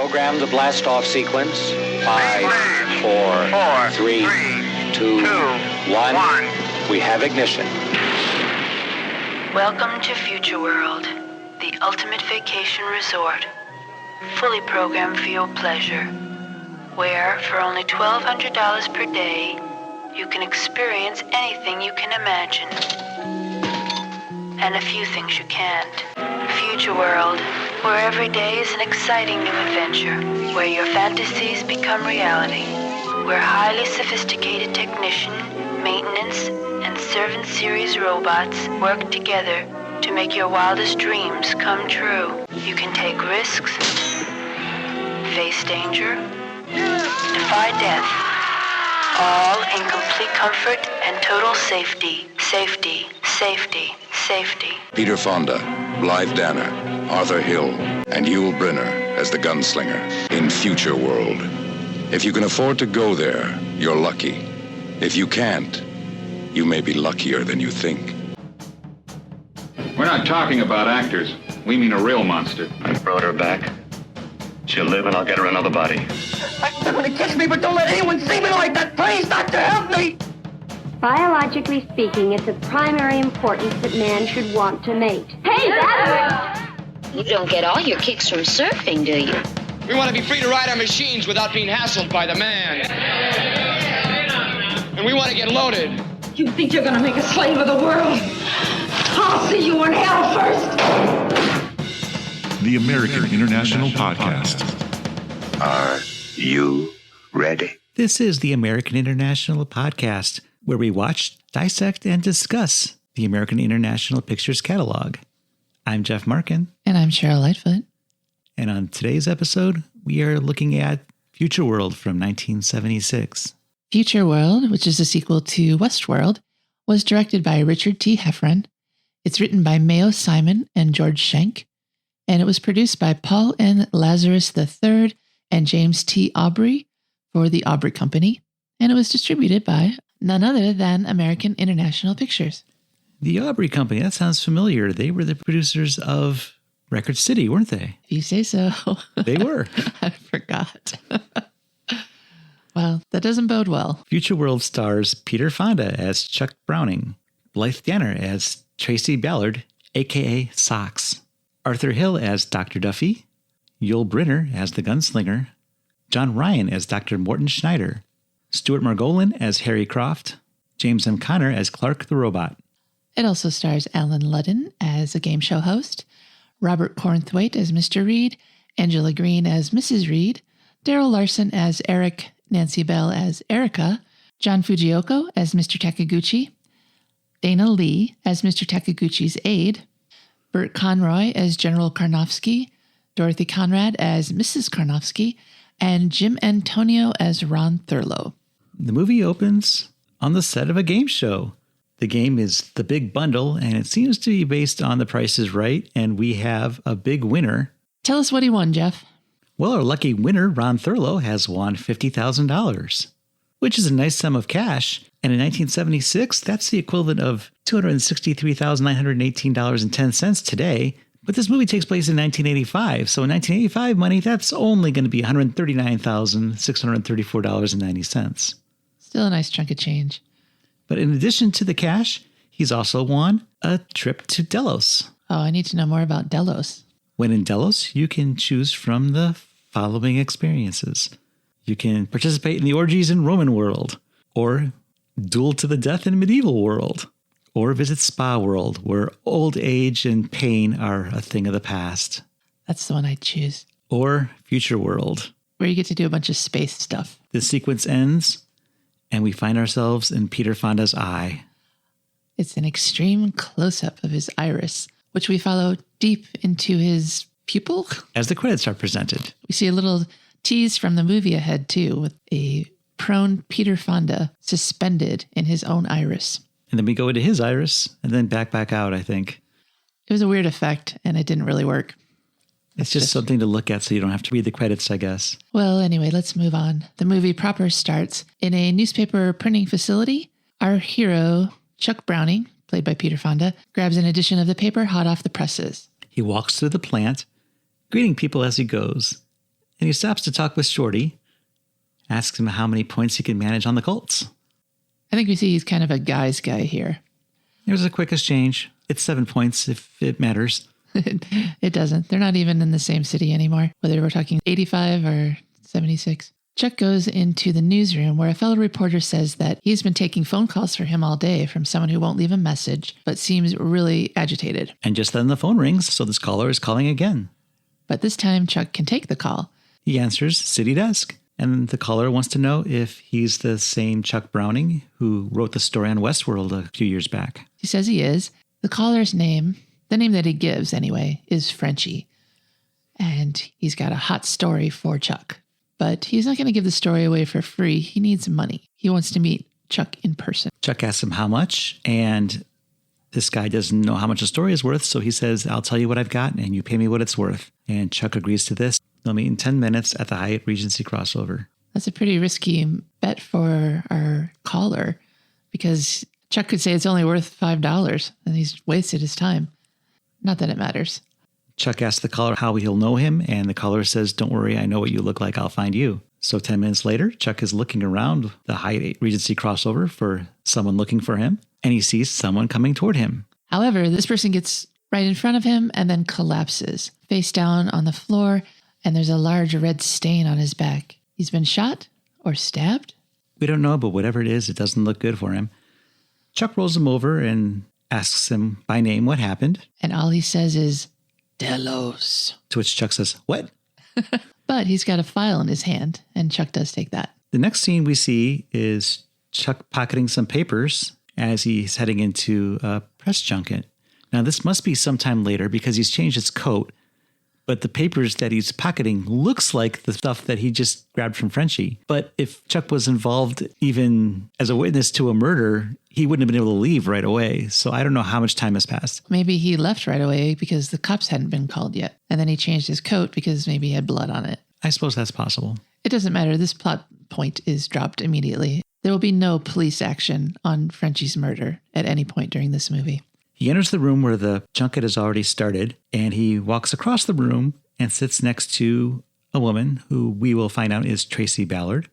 program the blast-off sequence. 5, 4, 3, 2, 1. We have ignition. Welcome to Futureworld, the ultimate vacation resort. Fully programmed for your pleasure. Where, for only $1,200 per day, you can experience anything you can imagine. And a few things you can't. Futureworld, where every day is an exciting new adventure, where your fantasies become reality, where highly sophisticated technician, maintenance, and servant series robots work together to make your wildest dreams come true. You can take risks, face danger, defy death, all in complete comfort and total safety. Safety, safety, safety. Peter Fonda, Blythe Danner, Arthur Hill, and Yul Brynner as the Gunslinger in Futureworld. If you can afford to go there, you're lucky. If you can't, you may be luckier than you think. We're not talking about actors. We mean a real monster. I brought her back. She'll live and I'll get her another body. They're gonna kiss me, but don't let anyone see me like that. Please, doctor, help me! Biologically speaking, it's of primary importance that man should want to mate. Hey, Lazarus! You don't get all your kicks from surfing, do you? We want to be free to ride our machines without being hassled by the man. And we want to get loaded. You think you're gonna make a slave of the world? I'll see you in hell first! The American International Podcast. Are you ready? This is the American International Podcast, where we watch, dissect, and discuss the American International Pictures catalog. I'm Jeff Markin. And I'm Cheryl Lightfoot. And on today's episode, we are looking at Futureworld from 1976. Futureworld, which is a sequel to Westworld, was directed by Richard T. Heffron. It's written by Mayo Simon and George Schenck, and it was produced by Paul N. Lazarus III and James T. Aubrey for the Aubrey Company, and it was distributed by none other than American International Pictures. The Aubrey Company, that sounds familiar. They were the producers of Record City, weren't they? If you say so. They were. I forgot. Well, that doesn't bode well. Futureworld stars Peter Fonda as Chuck Browning, Blythe Danner as Tracy Ballard, a.k.a. Socks, Arthur Hill as Dr. Duffy, Yul Brynner as the Gunslinger, John Ryan as Dr. Morton Schneider, Stuart Margolin as Harry Croft, James M. Connor as Clark the Robot. It also stars Alan Ludden as a game show host, Robert Cornthwaite as Mr. Reed, Angela Greene as Mrs. Reed, Darrell Larson as Eric, Nancy Bell as Erica, John Fujioka as Mr. Takaguchi, Dana Lee as Mr. Takaguchi's aide, Bert Conroy as General Karnovsky, Dorothy Konrad as Mrs. Karnovsky, and Jim Antonio as Ron Thurlow. The movie opens on the set of a game show. The game is The Big Bundle, and it seems to be based on The Price is Right, and we have a big winner. Tell us what he won, Jeff. Well, our lucky winner, Ron Thurlow, has won $50,000, which is a nice sum of cash. And in 1976, that's the equivalent of $263,918.10 today. But this movie takes place in 1985. So in 1985 money, that's only going to be $139,634.90. Still a nice chunk of change. But in addition to the cash, he's also won a trip to Delos. Oh, I need to know more about Delos. When in Delos, you can choose from the following experiences. You can participate in the orgies in Roman world, or duel to the death in medieval world, or visit Spa World, where old age and pain are a thing of the past. That's the one I'd choose. Or Future World, where you get to do a bunch of space stuff. The sequence ends, and we find ourselves in Peter Fonda's eye. It's an extreme close-up of his iris, which we follow deep into his pupil. As the credits are presented. We see a little tease from the movie ahead, too, with a prone Peter Fonda suspended in his own iris. And then we go into his iris, and then back out, I think. It was a weird effect, and it didn't really work. It's just something to look at so you don't have to read the credits, I guess. Well, anyway, let's move on. The movie proper starts in a newspaper printing facility. Our hero, Chuck Browning, played by Peter Fonda, grabs an edition of the paper hot off the presses. He walks through the plant, greeting people as he goes. And he stops to talk with Shorty, asks him how many points he can manage on the Colts. I think we see he's kind of a guy's guy here. There's a quick exchange. It's 7 points if it matters. It doesn't. They're not even in the same city anymore, whether we're talking 85 or 76. Chuck goes into the newsroom where a fellow reporter says that he's been taking phone calls for him all day from someone who won't leave a message, but seems really agitated. And just then the phone rings, so this caller is calling again. But this time Chuck can take the call. He answers city desk, and the caller wants to know if he's the same Chuck Browning who wrote the story on Westworld a few years back. He says he is. The caller's name, the name that he gives anyway, is Frenchie. And he's got a hot story for Chuck. But he's not going to give the story away for free. He needs money. He wants to meet Chuck in person. Chuck asks him how much, and this guy doesn't know how much the story is worth, so he says, I'll tell you what I've got, and you pay me what it's worth. And Chuck agrees to this. They'll meet in 10 minutes at the Hyatt Regency crossover. That's a pretty risky bet for our caller, because Chuck could say it's only worth $5, and he's wasted his time. Not that it matters. Chuck asks the caller how he'll know him, and the caller says, don't worry, I know what you look like, I'll find you. So 10 minutes later, Chuck is looking around the Hyatt Regency crossover for someone looking for him, and he sees someone coming toward him. However, this person gets right in front of him and then collapses, face down on the floor, and there's a large red stain on his back. He's been shot or stabbed? We don't know, but whatever it is, it doesn't look good for him. Chuck rolls him over and asks him by name what happened. And all he says is, Delos. To which Chuck says, what? But he's got a file in his hand, and Chuck does take that. The next scene we see is Chuck pocketing some papers as he's heading into a press junket. Now, this must be sometime later because he's changed his coat, but the papers that he's pocketing looks like the stuff that he just grabbed from Frenchie. But if Chuck was involved even as a witness to a murder, he wouldn't have been able to leave right away. So I don't know how much time has passed. Maybe he left right away because the cops hadn't been called yet. And then he changed his coat because maybe he had blood on it. I suppose that's possible. It doesn't matter. This plot point is dropped immediately. There will be no police action on Frenchie's murder at any point during this movie. He enters the room where the junket has already started, and he walks across the room and sits next to a woman who we will find out is Tracy Ballard.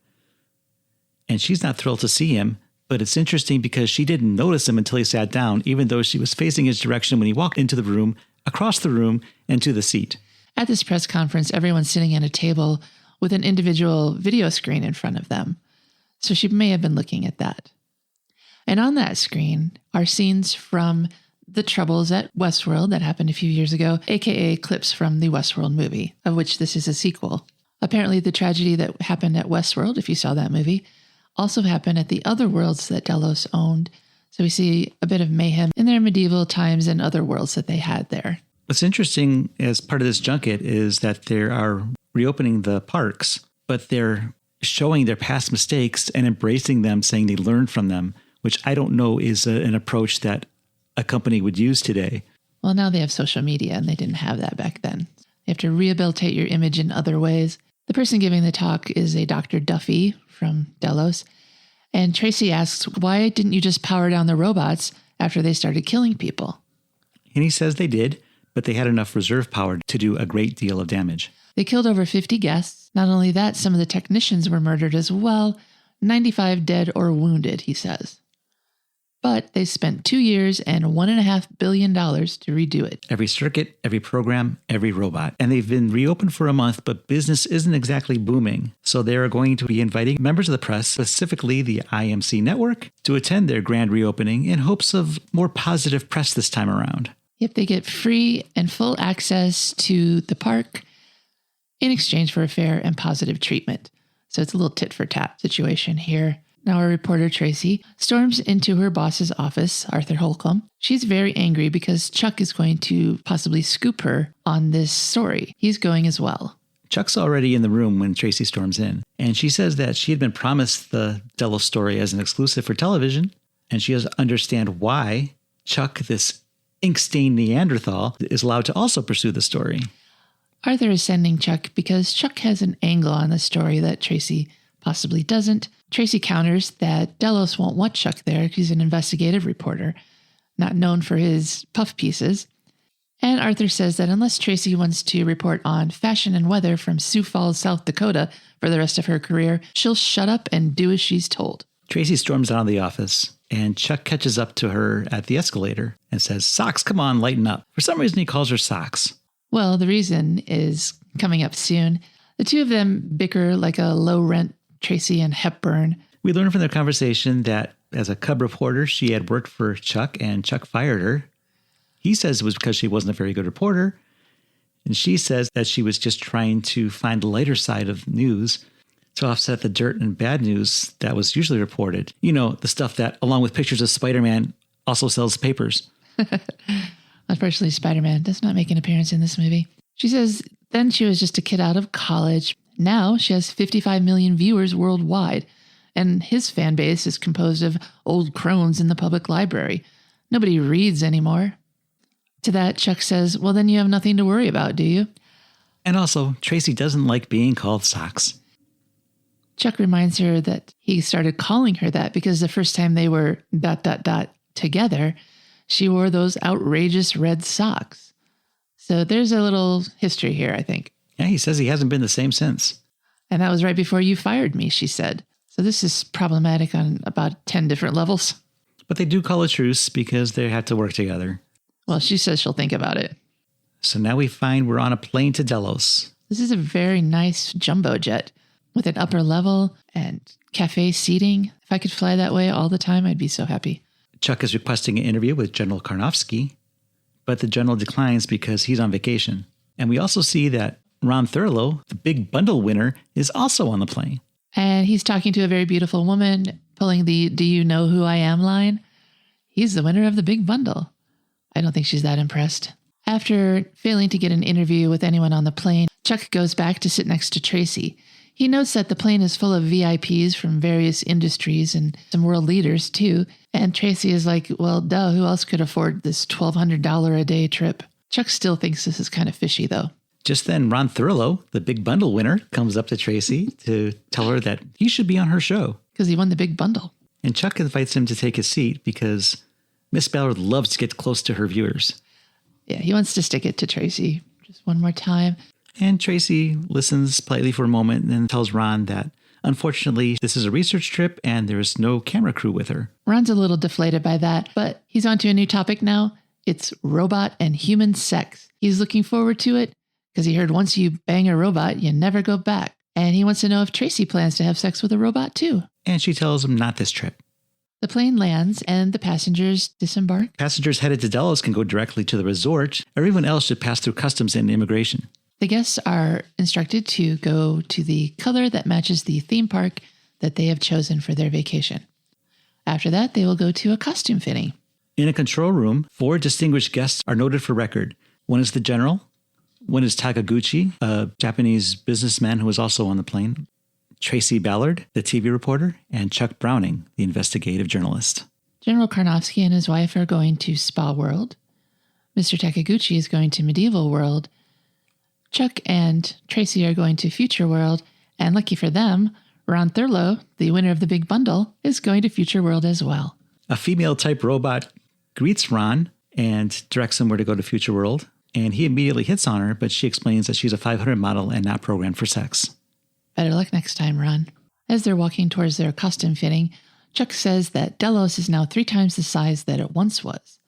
And she's not thrilled to see him, but it's interesting because she didn't notice him until he sat down, even though she was facing his direction when he walked into the room, across the room, and to the seat. At this press conference, everyone's sitting at a table with an individual video screen in front of them. So she may have been looking at that. And on that screen are scenes from the troubles at Westworld that happened a few years ago, aka clips from the Westworld movie, of which this is a sequel. Apparently the tragedy that happened at Westworld, if you saw that movie, also happened at the other worlds that Delos owned. So we see a bit of mayhem in their medieval times and other worlds that they had there. What's interesting as part of this junket is that they are reopening the parks, but they're showing their past mistakes and embracing them, saying they learned from them, which I don't know is an approach that a company would use today. Well, now they have social media, and they didn't have that back then. You have to rehabilitate your image in other ways. The person giving the talk is a Dr. Duffy from Delos, and Tracy asks, why didn't you just power down the robots after they started killing people? And he says they did, but they had enough reserve power to do a great deal of damage. They killed over 50 guests. Not only that, some of the technicians were murdered as well, 95 dead or wounded, he says. But they spent 2 years and $1.5 billion to redo it. Every circuit, every program, every robot. And they've been reopened for a month, but business isn't exactly booming. So they are going to be inviting members of the press, specifically the IMC network, to attend their grand reopening in hopes of more positive press this time around. Yep, they get free and full access to the park in exchange for a fair and positive treatment. So it's a little tit-for-tat situation here. Now our reporter, Tracy, storms into her boss's office, Arthur Holcomb. She's very angry because Chuck is going to possibly scoop her on this story. He's going as well. Chuck's already in the room when Tracy storms in, and she says that she had been promised the Delos story as an exclusive for television, and she doesn't understand why Chuck, this ink-stained Neanderthal, is allowed to also pursue the story. Arthur is sending Chuck because Chuck has an angle on the story that Tracy possibly doesn't. Tracy counters that Delos won't want Chuck there. He's an investigative reporter, not known for his puff pieces. And Arthur says that unless Tracy wants to report on fashion and weather from Sioux Falls, South Dakota for the rest of her career, she'll shut up and do as she's told. Tracy storms out of the office, and Chuck catches up to her at the escalator and says, "Socks, come on, lighten up." For some reason, he calls her Socks. Well, the reason is coming up soon. The two of them bicker like a low-rent Tracy and Hepburn. We learn from their conversation that as a cub reporter, she had worked for Chuck, and Chuck fired her. He says it was because she wasn't a very good reporter, and she says that she was just trying to find the lighter side of news to offset the dirt and bad news that was usually reported. You know, the stuff that, along with pictures of Spider-Man, also sells papers. Unfortunately, Spider-Man does not make an appearance in this movie. She says then she was just a kid out of college. Now she has 55 million viewers worldwide, and his fan base is composed of old crones in the public library. Nobody reads anymore. To that, Chuck says, "Well, then you have nothing to worry about, do you?" And also, Tracy doesn't like being called Socks. Chuck reminds her that he started calling her that because the first time they were ... together, she wore those outrageous red socks. So there's a little history here, I think. Yeah, he says he hasn't been the same since. And that was right before you fired me, she said. So this is problematic on about 10 different levels. But they do call a truce because they had to work together. Well, she says she'll think about it. So now we find we're on a plane to Delos. This is a very nice jumbo jet with an upper level and cafe seating. If I could fly that way all the time, I'd be so happy. Chuck is requesting an interview with General Karnovsky, but the general declines because he's on vacation. And we also see that Ron Thurlow, the big bundle winner, is also on the plane. And he's talking to a very beautiful woman, pulling the "Do you know who I am" line. He's the winner of the big bundle. I don't think she's that impressed. After failing to get an interview with anyone on the plane, Chuck goes back to sit next to Tracy. He notes that the plane is full of VIPs from various industries and some world leaders, too. And Tracy is like, well, duh, who else could afford this $1,200 a day trip? Chuck still thinks this is kind of fishy, though. Just then, Ron Thurlow, the big bundle winner, comes up to Tracy to tell her that he should be on her show. Because he won the big bundle. And Chuck invites him to take his seat because Miss Ballard loves to get close to her viewers. Yeah, he wants to stick it to Tracy just one more time. And Tracy listens politely for a moment and then tells Ron that, unfortunately, this is a research trip and there's no camera crew with her. Ron's a little deflated by that, but he's on to a new topic now. It's robot and human sex. He's looking forward to it because he heard once you bang a robot, you never go back. And he wants to know if Tracy plans to have sex with a robot, too. And she tells him not this trip. The plane lands and the passengers disembark. Passengers headed to Delos can go directly to the resort. Everyone else should pass through customs and immigration. The guests are instructed to go to the color that matches the theme park that they have chosen for their vacation. After that, they will go to a costume fitting. In a control room, 4 distinguished guests are noted for record. One is the general. One is Takaguchi, a Japanese businessman who was also on the plane. Tracy Ballard, the TV reporter, and Chuck Browning, the investigative journalist. General Karnovsky and his wife are going to Spa World. Mr. Takaguchi is going to Medieval World. Chuck and Tracy are going to Futureworld, and lucky for them, Ron Thurlow, the winner of the big bundle, is going to Futureworld as well. A female-type robot greets Ron and directs him where to go to Futureworld, and he immediately hits on her, but she explains that she's a 500 model and not programmed for sex. Better luck next time, Ron. As they're walking towards their costume fitting, Chuck says that Delos is now 3 times the size that it once was.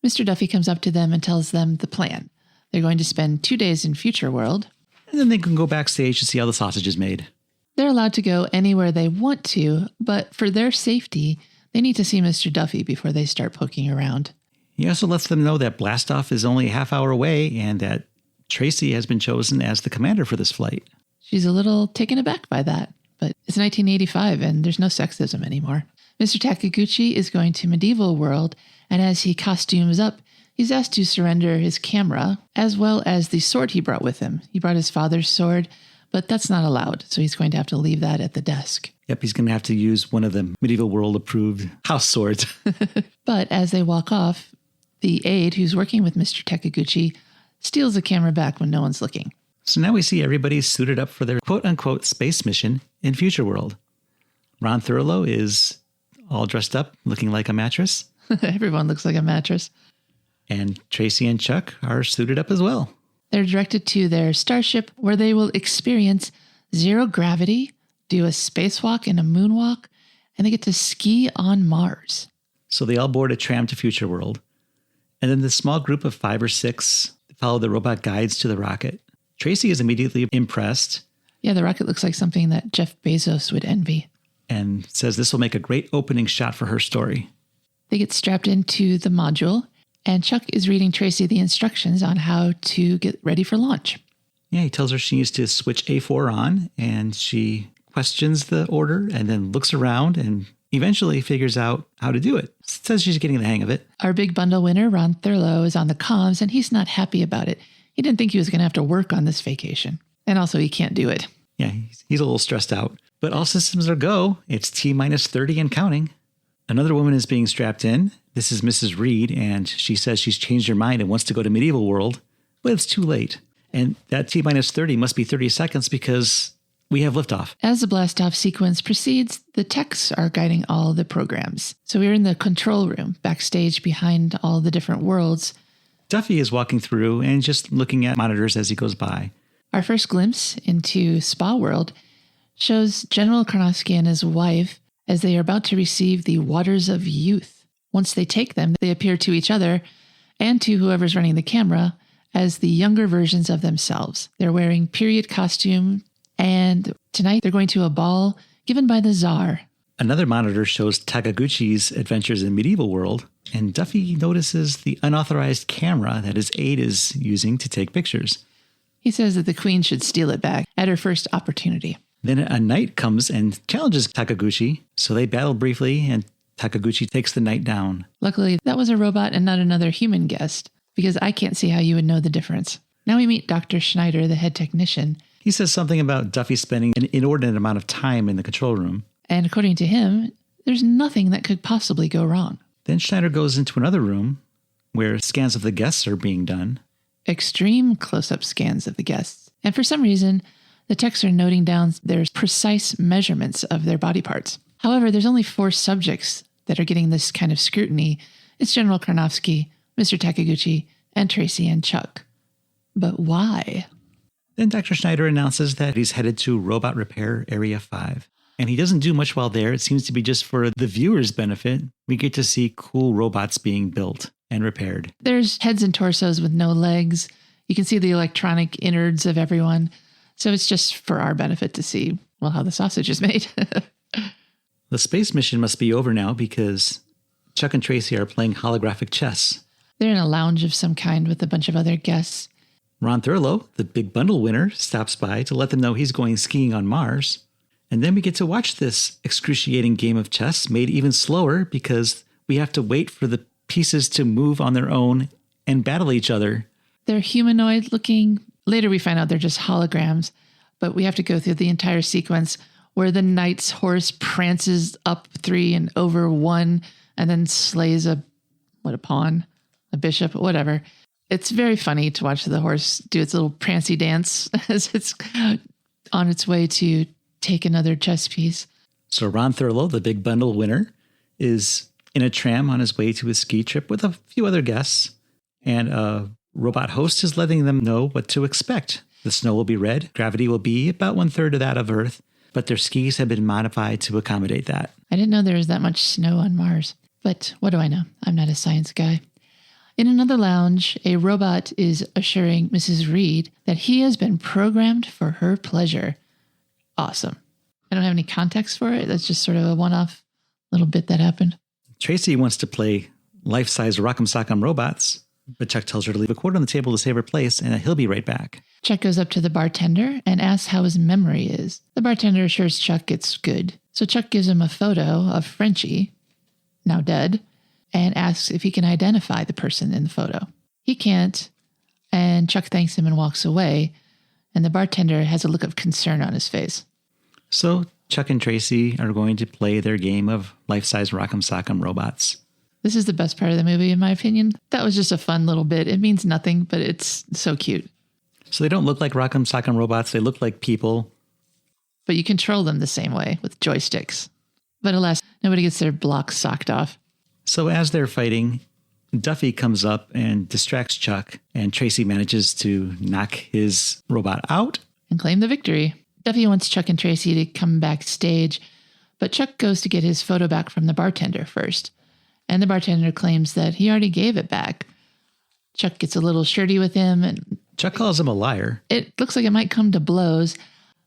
Mr. Duffy comes up to them and tells them the plan. They're going to spend 2 days in Futureworld. And then they can go backstage to see how the sausage is made. They're allowed to go anywhere they want to, but for their safety, they need to see Mr. Duffy before they start poking around. He also lets them know that blastoff is only a half hour away and that Tracy has been chosen as the commander for this flight. She's a little taken aback by that, but it's 1985 and there's no sexism anymore. Mr. Takaguchi is going to Medieval World, and as he costumes up, he's asked to surrender his camera, as well as the sword he brought with him. He brought his father's sword, but that's not allowed, so he's going to have to leave that at the desk. Yep, he's going to have to use one of the Medieval World-approved house swords. But as they walk off, the aide who's working with Mr. Takaguchi steals the camera back when no one's looking. So now we see everybody suited up for their quote-unquote space mission in Futureworld. Ron Thurlow is all dressed up, looking like a mattress. Everyone looks like a mattress. And Tracy and Chuck are suited up as well. They're directed to their starship where they will experience zero gravity, do a spacewalk and a moonwalk, and they get to ski on Mars. So they all board a tram to Futureworld. And then the small group of 5 or 6 follow the robot guides to the rocket. Tracy is immediately impressed. Yeah, the rocket looks like something that Jeff Bezos would envy. And says this will make a great opening shot for her story. They get strapped into the module, and Chuck is reading Tracy the instructions on how to get ready for launch. Yeah, he tells her she needs to switch A4 on, and she questions the order and then looks around and eventually figures out how to do it. Says she's getting the hang of it. Our big bundle winner, Ron Thurlow, is on the comms, and he's not happy about it. He didn't think he was going to have to work on this vacation. And also, he can't do it. Yeah, he's a little stressed out. But all systems are go. It's T-minus 30 and counting. Another woman is being strapped in. This is Mrs. Reed, and she says she's changed her mind and wants to go to medieval world, but it's too late. And that T-minus 30 must be 30 seconds because we have liftoff. As the blastoff sequence proceeds, the techs are guiding all the programs. So we're in the control room, backstage behind all the different worlds. Duffy is walking through and just looking at monitors as he goes by. Our first glimpse into Spa World shows General Karnovsky and his wife as they are about to receive the waters of youth. Once they take them, they appear to each other and to whoever's running the camera as the younger versions of themselves. They're wearing period costume, and tonight they're going to a ball given by the Tsar. Another monitor shows Takaguchi's adventures in medieval world, and Duffy notices the unauthorized camera that his aide is using to take pictures. He says that the queen should steal it back at her first opportunity. Then a knight comes and challenges Takaguchi, so they battle briefly, and Takaguchi takes the knight down. Luckily, that was a robot and not another human guest, because I can't see how you would know the difference. Now we meet Dr. Schneider, the head technician. He says something about Duffy spending an inordinate amount of time in the control room. And according to him, there's nothing that could possibly go wrong. Then Schneider goes into another room where scans of the guests are being done. Extreme close-up scans of the guests. And for some reason, the techs are noting down their precise measurements of their body parts. However, there's only 4 subjects that are getting this kind of scrutiny. It's General Karnovsky, Mr. Takaguchi, and Tracy and Chuck. But why? Then Dr. Schneider announces that he's headed to Robot Repair Area 5. And he doesn't do much while there. It seems to be just for the viewer's benefit. We get to see cool robots being built and repaired. There's heads and torsos with no legs. You can see the electronic innards of everyone. So it's just for our benefit to see, well, how the sausage is made. The space mission must be over now because Chuck and Tracy are playing holographic chess. They're in a lounge of some kind with a bunch of other guests. Ron Thurlow, the big bundle winner, stops by to let them know he's going skiing on Mars. And then we get to watch this excruciating game of chess made even slower because we have to wait for the pieces to move on their own and battle each other. They're humanoid looking. Later we find out they're just holograms, but we have to go through the entire sequence where the knight's horse prances up 3 and over 1 and then slays a pawn, a bishop, whatever. It's very funny to watch the horse do its little prancy dance as it's on its way to take another chess piece. So Ron Thurlow, the big bundle winner, is in a tram on his way to his ski trip with a few other guests, and a robot host is letting them know what to expect. The snow will be red, gravity will be about 1/3 of that of Earth, but their skis have been modified to accommodate that. I didn't know there was that much snow on Mars, but what do I know? I'm not a science guy. In another lounge, a robot is assuring Mrs. Reed that he has been programmed for her pleasure. Awesome. I don't have any context for it. That's just sort of a one-off little bit that happened. Tracy wants to play life-size Rock'em Sock'em robots, but Chuck tells her to leave a quarter on the table to save her place, and he'll be right back. Chuck goes up to the bartender and asks how his memory is. The bartender assures Chuck it's good. So Chuck gives him a photo of Frenchie, now dead, and asks if he can identify the person in the photo. He can't, and Chuck thanks him and walks away, and the bartender has a look of concern on his face. So Chuck and Tracy are going to play their game of life-size Rock'em Sock'em robots. This is the best part of the movie, in my opinion. That was just a fun little bit. It means nothing, but it's so cute. So they don't look like Rock'em Sock'em robots. They look like people. But you control them the same way, with joysticks. But alas, nobody gets their blocks socked off. So as they're fighting, Duffy comes up and distracts Chuck, and Tracy manages to knock his robot out and claim the victory. Duffy wants Chuck and Tracy to come backstage, but Chuck goes to get his photo back from the bartender first, and the bartender claims that he already gave it back. Chuck gets a little shirty with him, and Chuck calls him a liar. It looks like it might come to blows.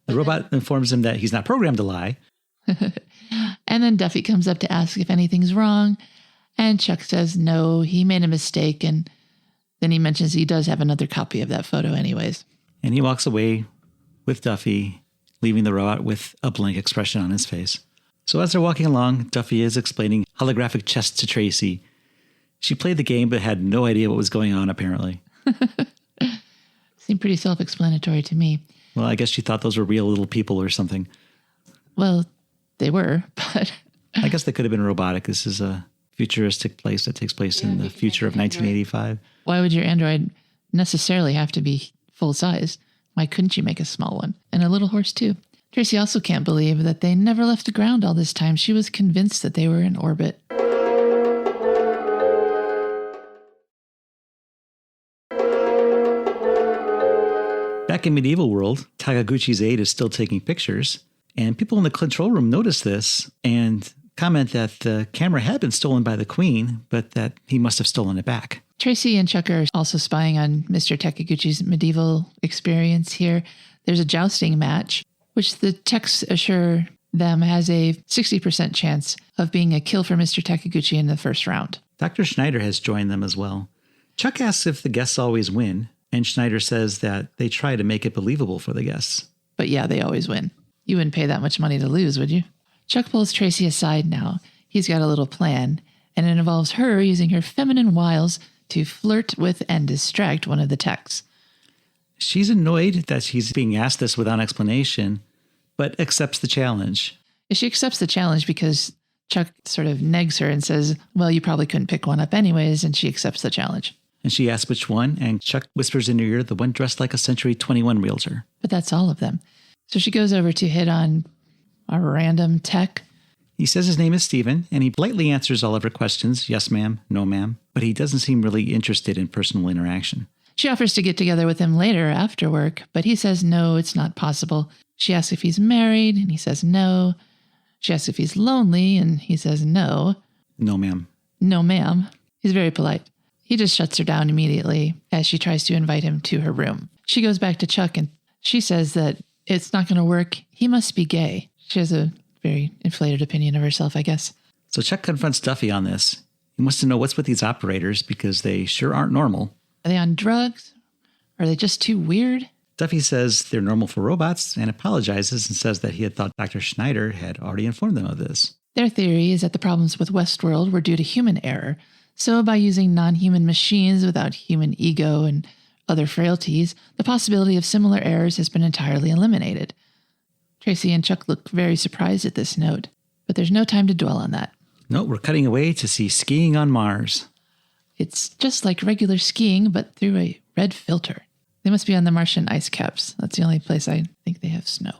The robot informs him that he's not programmed to lie. And then Duffy comes up to ask if anything's wrong, and Chuck says no, he made a mistake, and then he mentions he does have another copy of that photo anyways. And he walks away with Duffy, leaving the robot with a blank expression on his face. So as they're walking along, Duffy is explaining holographic chess to Tracy. She played the game but had no idea what was going on, apparently. Seemed pretty self-explanatory to me. Well, I guess she thought those were real little people or something. Well, they were, but... I guess they could have been robotic. This is a futuristic place that takes place in the future of 1985. Why would your android necessarily have to be full size? Why couldn't you make a small one? And a little horse, too. Tracy also can't believe that they never left the ground all this time. She was convinced that they were in orbit. Back in medieval world, Takaguchi's aide is still taking pictures, and people in the control room notice this and comment that the camera had been stolen by the Queen, but that he must have stolen it back. Tracy and Chuck are also spying on Mr. Takaguchi's medieval experience here. There's a jousting match, which the techs assure them has a 60% chance of being a kill for Mr. Takaguchi in the first round. Dr. Schneider has joined them as well. Chuck asks if the guests always win, and Schneider says that they try to make it believable for the guests. But yeah, they always win. You wouldn't pay that much money to lose, would you? Chuck pulls Tracy aside now. He's got a little plan, and it involves her using her feminine wiles to flirt with and distract one of the techs. She's annoyed that she's being asked this without explanation, but accepts the challenge. She accepts the challenge because Chuck sort of negs her and says, well, you probably couldn't pick one up anyways, and she accepts the challenge. And she asks which one, and Chuck whispers in her ear the one dressed like a Century 21 realtor. But that's all of them. So she goes over to hit on a random tech. He says his name is Stephen, and he politely answers all of her questions, yes ma'am, no ma'am, but he doesn't seem really interested in personal interaction. She offers to get together with him later after work, but he says no, it's not possible. She asks if he's married, and he says no. She asks if he's lonely, and he says no. No ma'am. No ma'am. He's very polite. He just shuts her down immediately as she tries to invite him to her room. She goes back to Chuck, and she says that it's not going to work. He must be gay. She has a very inflated opinion of herself, I guess. So Chuck confronts Duffy on this. He wants to know what's with these operators because they sure aren't normal. Are they on drugs? Are they just too weird? Duffy says they're normal for robots and apologizes and says that he had thought Dr. Schneider had already informed them of this. Their theory is that the problems with Westworld were due to human error. So by using non-human machines without human ego and other frailties, the possibility of similar errors has been entirely eliminated. Tracy and Chuck look very surprised at this note, but there's no time to dwell on that. No, we're cutting away to see skiing on Mars. It's just like regular skiing, but through a red filter. They must be on the Martian ice caps. That's the only place I think they have snow.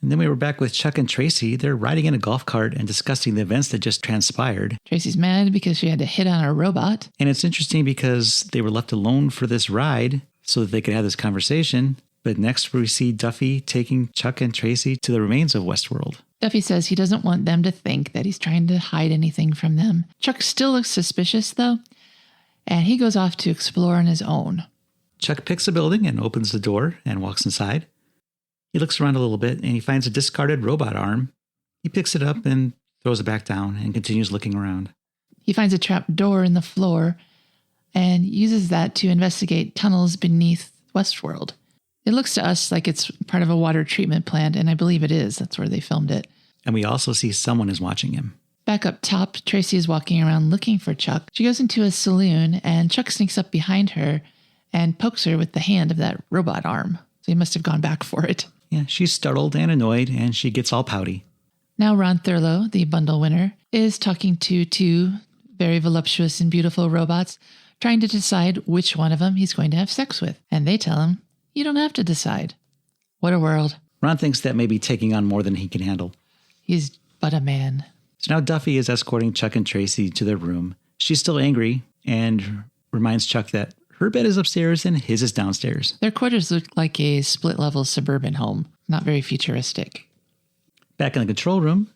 And then we were back with Chuck and Tracy. They're riding in a golf cart and discussing the events that just transpired. Tracy's mad because she had to hit on a robot. And it's interesting because they were left alone for this ride so that they could have this conversation. But next we see Duffy taking Chuck and Tracy to the remains of Westworld. Duffy says he doesn't want them to think that he's trying to hide anything from them. Chuck still looks suspicious, though, and he goes off to explore on his own. Chuck picks a building and opens the door and walks inside. He looks around a little bit and he finds a discarded robot arm. He picks it up and throws it back down and continues looking around. He finds a trap door in the floor and uses that to investigate tunnels beneath Westworld. It looks to us like it's part of a water treatment plant, and I believe it is. That's where they filmed it. And we also see someone is watching him. Back up top, Tracy is walking around looking for Chuck. She goes into a saloon, and Chuck sneaks up behind her and pokes her with the hand of that robot arm. So he must have gone back for it. Yeah, she's startled and annoyed, and she gets all pouty. Now Ron Thurlow, the bundle winner, is talking to two very voluptuous and beautiful robots, trying to decide which one of them he's going to have sex with. And they tell him, you don't have to decide. What a world. Ron thinks that may be taking on more than he can handle. He's but a man. So now Duffy is escorting Chuck and Tracy to their room. She's still angry. and reminds Chuck that her bed is upstairs and his is downstairs. Their quarters look like a split-level suburban home, not very futuristic. Back in the control room,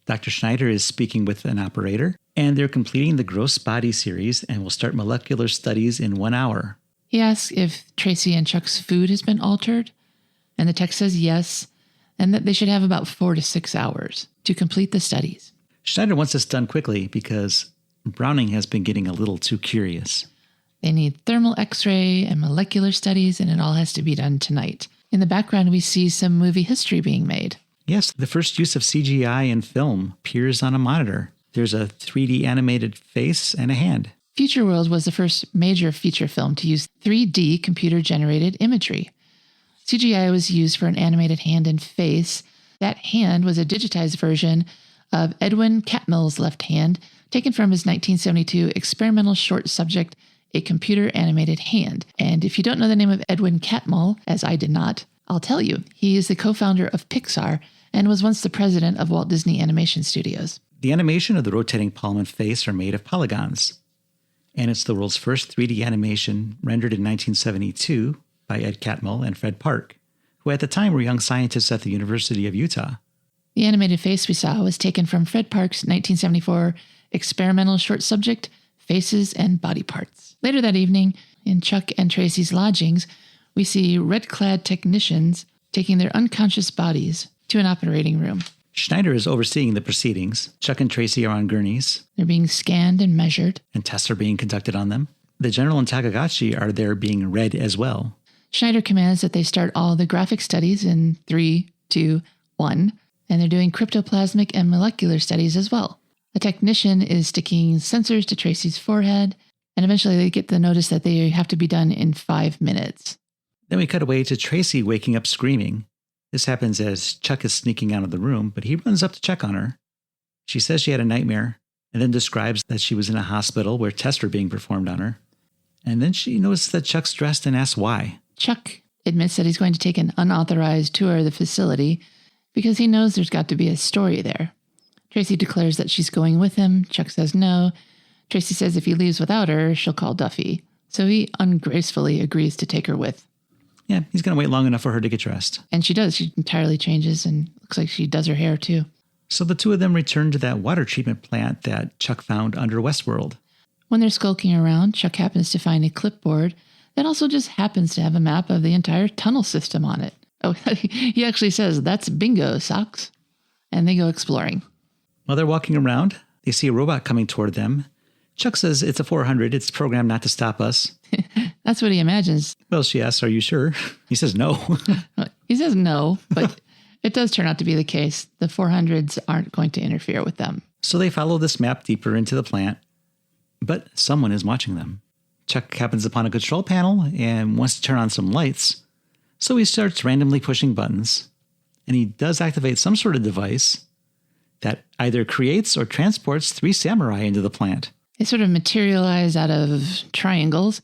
Dr. Schneider is speaking with an operator, and they're completing the gross body series and will start molecular studies in 1 hour. He asks if Tracy and Chuck's food has been altered, and the tech says yes, and that they should have about 4 to 6 hours to complete the studies. Schneider wants this done quickly because Browning has been getting a little too curious. They need thermal X-ray and molecular studies, and it all has to be done tonight. In the background, we see some movie history being made. Yes, the first use of CGI in film appears on a monitor. There's a 3D animated face and a hand. Futureworld was the first major feature film to use 3D computer-generated imagery. CGI was used for an animated hand and face. That hand was a digitized version of Edwin Catmull's left hand, taken from his 1972 experimental short subject, A Computer Animated Hand. And if you don't know the name of Edwin Catmull, as I did not, I'll tell you. He is the co-founder of Pixar and was once the president of Walt Disney Animation Studios. The animation of the rotating palm and face are made of polygons, and it's the world's first 3D animation rendered in 1972 by Ed Catmull and Fred Park, who at the time were young scientists at the University of Utah. The animated face we saw was taken from Fred Park's 1974 experimental short subject, Faces and Body Parts. Later that evening, in Chuck and Tracy's lodgings, we see red-clad technicians taking their unconscious bodies to an operating room. Schneider is overseeing the proceedings. Chuck and Tracy are on gurneys. They're being scanned and measured. And tests are being conducted on them. The general and Takagachi are there being read as well. Schneider commands that they start all the graphic studies in 3, 2, 1, and they're doing cryptoplasmic and molecular studies as well. The technician is sticking sensors to Tracy's forehead, and eventually they get the notice that they have to be done in 5 minutes. Then we cut away to Tracy waking up screaming. This happens as Chuck is sneaking out of the room, but he runs up to check on her. She says she had a nightmare, and then describes that she was in a hospital where tests were being performed on her. And then she notices that Chuck's dressed and asks why. Chuck admits that he's going to take an unauthorized tour of the facility because he knows there's got to be a story there. Tracy declares that she's going with him. Chuck says no. Tracy says if he leaves without her, she'll call Duffy. So he ungracefully agrees to take her with. Yeah, he's going to wait long enough for her to get dressed. And she does. She entirely changes and looks like she does her hair too. So the two of them return to that water treatment plant that Chuck found under Westworld. When they're skulking around, Chuck happens to find a clipboard that also just happens to have a map of the entire tunnel system on it. Oh, he actually says, "That's bingo, Socks." And they go exploring. While they're walking around, they see a robot coming toward them. Chuck says it's a 400. It's programmed not to stop us. That's what he imagines. Well, she asks, "Are you sure?" He says no. He says no, but it does turn out to be the case. The 400s aren't going to interfere with them. So they follow this map deeper into the plant, but someone is watching them. Chuck happens upon a control panel and wants to turn on some lights, so he starts randomly pushing buttons, and he does activate some sort of device that either creates or transports 3 samurai into the plant. They sort of materialize out of triangles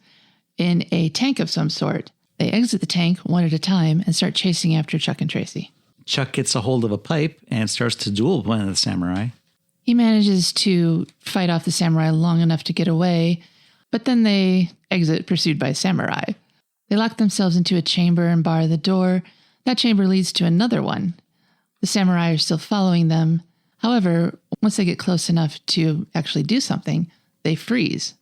in a tank of some sort. They exit the tank one at a time and start chasing after Chuck and Tracy. Chuck gets a hold of a pipe and starts to duel one of the samurai. He manages to fight off the samurai long enough to get away, but then they exit pursued by samurai. They lock themselves into a chamber and bar the door. That chamber leads to another one. The samurai are still following them. However, once they get close enough to actually do something, they freeze.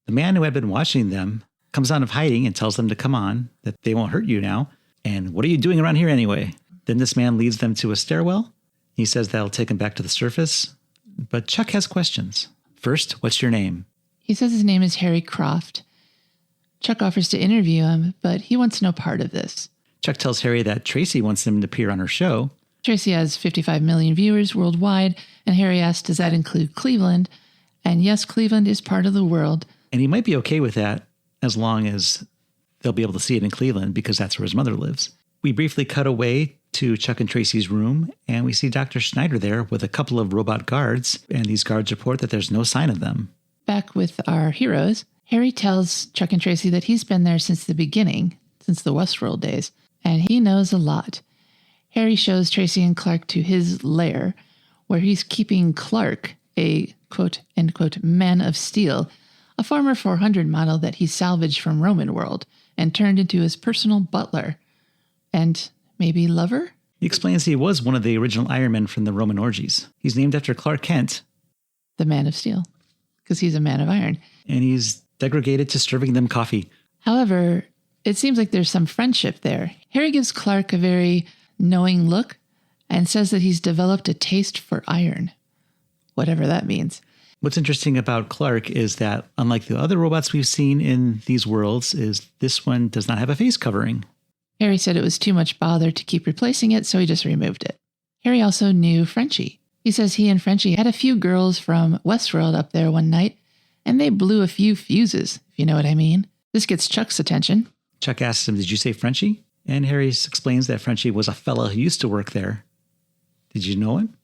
The man who had been watching them comes out of hiding and tells them to come on, that they won't hurt you now. And what are you doing around here anyway? Then this man leads them to a stairwell. He says that'll take him back to the surface. But Chuck has questions. First, what's your name? He says his name is Harry Croft. Chuck offers to interview him, but he wants no part of this. Chuck tells Harry that Tracy wants him to appear on her show. Tracy has 55 million viewers worldwide, and Harry asks, does that include Cleveland? And yes, Cleveland is part of the world. And he might be okay with that as long as they'll be able to see it in Cleveland because that's where his mother lives. We briefly cut away to Chuck and Tracy's room, and we see Dr. Schneider there with a couple of robot guards, and these guards report that there's no sign of them. Back with our heroes, Harry tells Chuck and Tracy that he's been there since the beginning, since the Westworld days, and he knows a lot. Harry shows Tracy and Clark to his lair, where he's keeping Clark, a quote, end quote, man of steel, a former 400 model that he salvaged from Roman World and turned into his personal butler. And maybe lover? He explains he was one of the original Iron Men from the Roman orgies. He's named after Clark Kent, the Man of Steel, because he's a man of iron. And he's degraded to serving them coffee. However, it seems like there's some friendship there. Harry gives Clark a very knowing look and says that he's developed a taste for iron, whatever that means. What's interesting about Clark is that, unlike the other robots we've seen in these worlds, is this one does not have a face covering. Harry said it was too much bother to keep replacing it, so he just removed it. Harry also knew Frenchie. He says he and Frenchie had a few girls from Westworld up there one night, and they blew a few fuses, if you know what I mean. This gets Chuck's attention. Chuck asks him, "Did you say Frenchie?" And Harry explains that Frenchie was a fella who used to work there. Did you know him?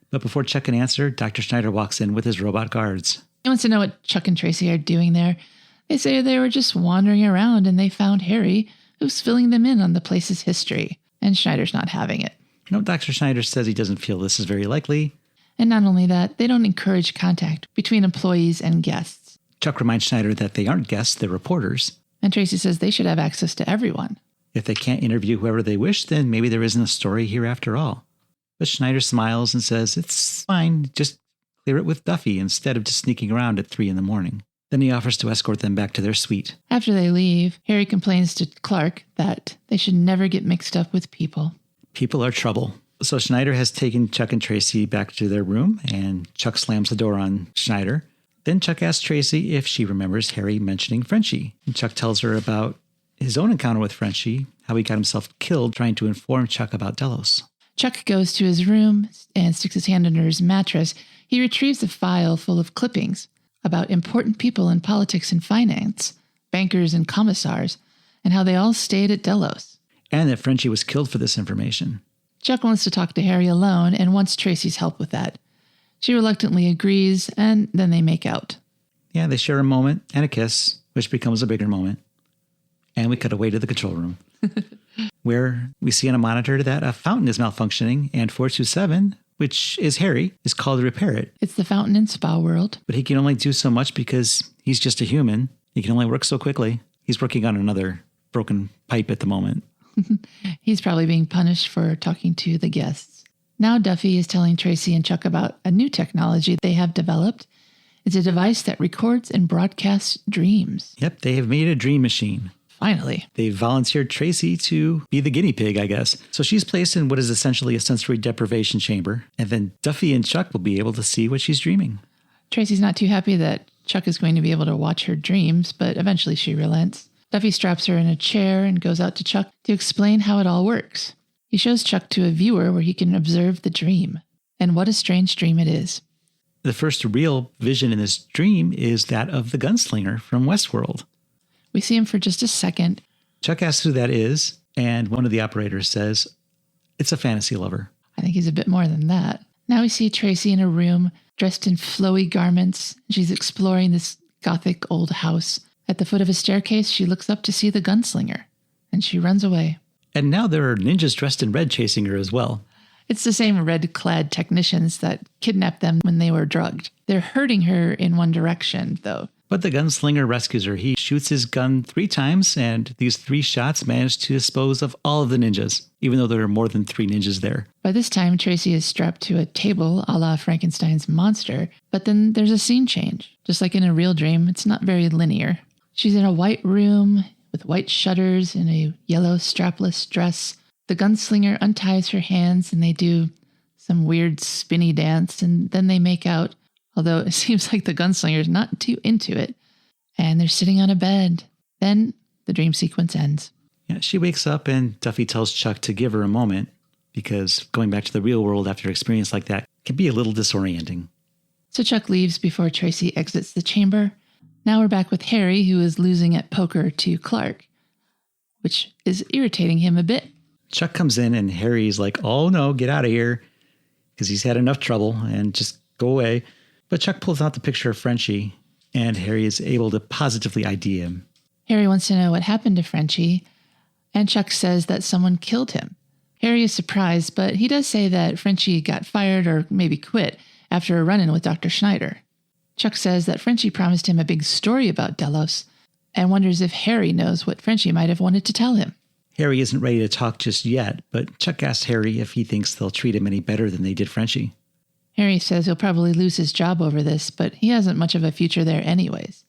But before Chuck can answer, Dr. Schneider walks in with his robot guards. He wants to know what Chuck and Tracy are doing there. They say they were just wandering around and they found Harry, who's filling them in on the place's history. And Schneider's not having it. No, Dr. Schneider says he doesn't feel this is very likely. And not only that, they don't encourage contact between employees and guests. Chuck reminds Schneider that they aren't guests, they're reporters. And Tracy says they should have access to everyone. If they can't interview whoever they wish, then maybe there isn't a story here after all. But Schneider smiles and says, "It's fine, just clear it with Duffy instead of just sneaking around at 3 a.m. Then he offers to escort them back to their suite. After they leave, Harry complains to Clark that they should never get mixed up with people. People are trouble. So Schneider has taken Chuck and Tracy back to their room, and Chuck slams the door on Schneider. Then Chuck asks Tracy if she remembers Harry mentioning Frenchie. And Chuck tells her about his own encounter with Frenchie, how he got himself killed trying to inform Chuck about Delos. Chuck goes to his room and sticks his hand under his mattress. He retrieves a file full of clippings about important people in politics and finance, bankers and commissars, and how they all stayed at Delos. And that Frenchie was killed for this information. Chuck wants to talk to Harry alone and wants Tracy's help with that. She reluctantly agrees, and then they make out. Yeah, they share a moment and a kiss, which becomes a bigger moment. And we cut away to the control room, where we see on a monitor that a fountain is malfunctioning, and 427, which is Harry, is called to repair it. It's the fountain in Spa World. But he can only do so much because he's just a human. He can only work so quickly. He's working on another broken pipe at the moment. He's probably being punished for talking to the guests. Now Duffy is telling Tracy and Chuck about a new technology they have developed. It's a device that records and broadcasts dreams. Yep, they have made a dream machine. Finally. They volunteered Tracy to be the guinea pig, I guess. So she's placed in what is essentially a sensory deprivation chamber, and then Duffy and Chuck will be able to see what she's dreaming. Tracy's not too happy that Chuck is going to be able to watch her dreams, but eventually she relents. Duffy straps her in a chair and goes out to Chuck to explain how it all works. He shows Chuck to a viewer where he can observe the dream. And what a strange dream it is. The first real vision in this dream is that of the Gunslinger from Westworld. We see him for just a second. Chuck asks who that is, and one of the operators says, "It's a fantasy lover." I think he's a bit more than that. Now we see Tracy in a room, dressed in flowy garments. She's exploring this gothic old house. At the foot of a staircase, she looks up to see the Gunslinger, and she runs away. And now there are ninjas dressed in red chasing her as well. It's the same red-clad technicians that kidnapped them when they were drugged. They're hurting her in one direction, though. But the Gunslinger rescues her. He shoots his gun 3 times, and these 3 shots manage to dispose of all of the ninjas, even though there are more than 3 ninjas there. By this time, Tracy is strapped to a table a la Frankenstein's monster, but then there's a scene change. Just like in a real dream, it's not very linear. She's in a white room with white shutters in a yellow strapless dress. The Gunslinger unties her hands and they do some weird spinny dance, and then they make out, although it seems like the Gunslinger's not too into it. And they're sitting on a bed. Then the dream sequence ends. Yeah, she wakes up and Duffy tells Chuck to give her a moment because going back to the real world after an experience like that can be a little disorienting. So Chuck leaves before Tracy exits the chamber. Now we're back with Harry, who is losing at poker to Clark, which is irritating him a bit. Chuck comes in and Harry's like, "Oh no, get out of here," because he's had enough trouble and just go away. But Chuck pulls out the picture of Frenchie, and Harry is able to positively ID him. Harry wants to know what happened to Frenchie, and Chuck says that someone killed him. Harry is surprised, but he does say that Frenchie got fired or maybe quit after a run-in with Dr. Schneider. Chuck says that Frenchie promised him a big story about Delos and wonders if Harry knows what Frenchie might have wanted to tell him. Harry isn't ready to talk just yet, but Chuck asks Harry if he thinks they'll treat him any better than they did Frenchie. Harry says he'll probably lose his job over this, but he hasn't much of a future there anyways.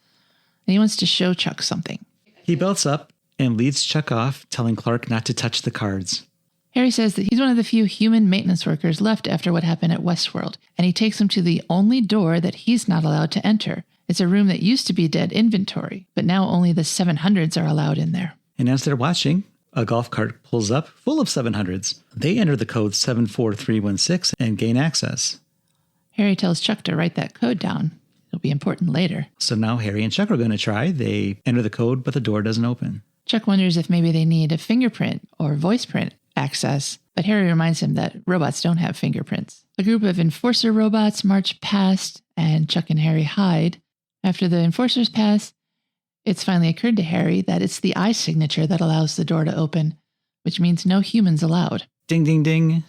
And he wants to show Chuck something. He belts up and leads Chuck off, telling Clark not to touch the cards. Harry says that he's one of the few human maintenance workers left after what happened at Westworld, and he takes him to the only door that he's not allowed to enter. It's a room that used to be dead inventory, but now only the 700s are allowed in there. And as they're watching, a golf cart pulls up full of 700s. They enter the code 74316 and gain access. Harry tells Chuck to write that code down. It'll be important later. So now Harry and Chuck are going to try. They enter the code, but the door doesn't open. Chuck wonders if maybe they need a fingerprint or voice print access, but Harry reminds him that robots don't have fingerprints. A group of enforcer robots march past, and Chuck and Harry hide. After the enforcers pass, it's finally occurred to Harry that it's the eye signature that allows the door to open, which means no humans allowed. Ding, ding, ding.